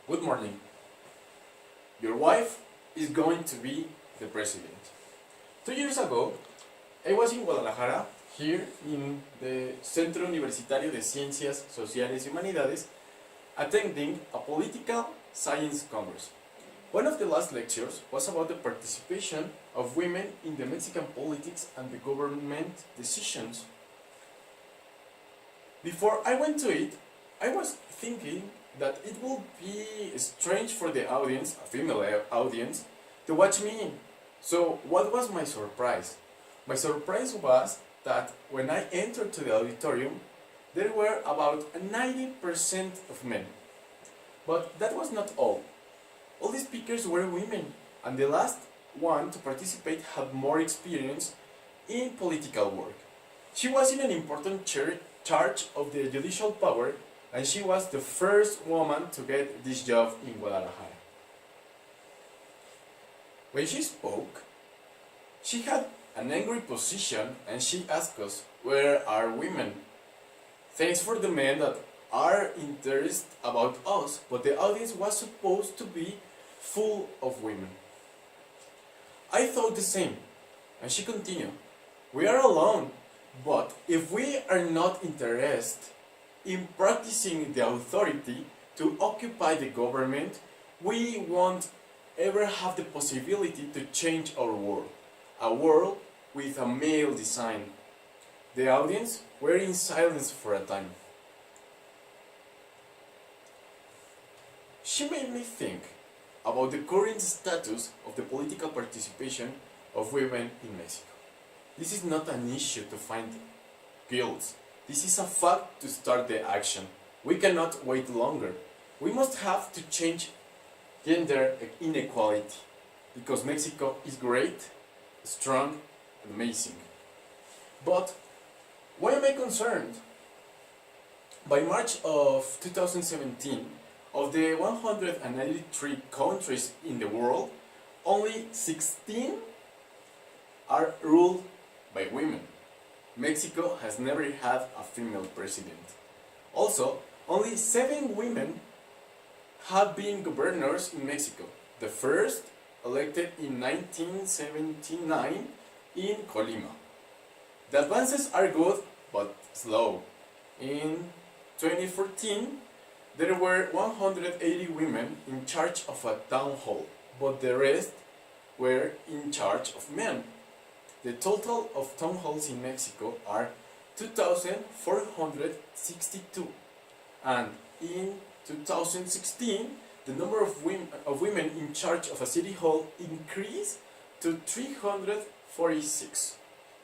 Good morning. Your wife is going to be the president. 2 years ago, I was in Guadalajara, here in the Centro Universitario de Ciencias Sociales y Humanidades, attending a political science congress. One of the last lectures was about the participation of women in the Mexican politics and the government decisions. Before I went to it, I was thinking that it would be strange for the audience, a female audience, to watch me. So what was my surprise? My surprise was that when I entered to the auditorium, there were about 90% of men. But that was not all. All the speakers were women, and the last one to participate had more experience in political work. She was in an important charge of the judicial power, and she was the first woman to get this job in Guadalajara. When she spoke, she had an angry position and she asked us, "Where are women?" Thanks for the men that are interested about us, but the audience was supposed to be full of women. I thought the same, and she continued, "We are alone, but if we are not interested in practicing the authority to occupy the government, we won't ever have the possibility to change our world, a world with a male design." The audience were in silence for a time. She made me think about the current status of the political participation of women in Mexico. This is not an issue to find guilt. This is a fact to start the action. We cannot wait longer. We must have to change gender inequality, because Mexico is great, strong, and amazing. But why am I concerned? By March of 2017, of the 193 countries in the world, only 16 are ruled by women. Mexico has never had a female president. Also, only 7 women have been governors in Mexico. The first, elected in 1979 in Colima. The advances are good, but slow. In 2014, there were 180 women in charge of a town hall, but the rest were in charge of men. The total of town halls in Mexico are 2,462, and in 2016, the number of women in charge of a city hall increased to 346.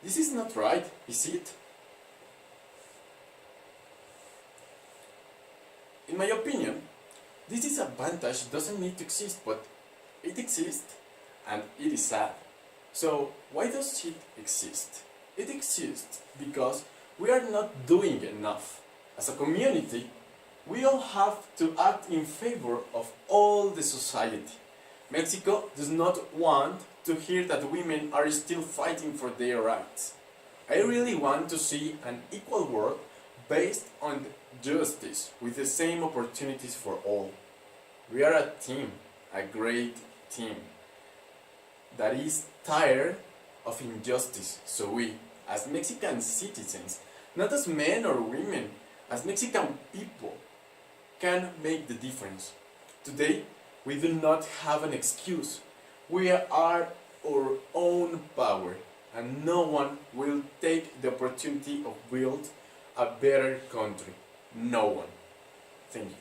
This is not right, is it? In my opinion, this disadvantage doesn't need to exist, but it exists, and it is sad. So, why does it exist? It exists because we are not doing enough. As a community, we all have to act in favor of all the society. Mexico does not want to hear that women are still fighting for their rights. I really want to see an equal world based on justice, with the same opportunities for all. We are a team, a great team, that is tired of injustice. So we, as Mexican citizens, not as men or women, as Mexican people, can make the difference. Today, we do not have an excuse. We are our own power, and no one will take the opportunity of build a better country. No one. Thank you.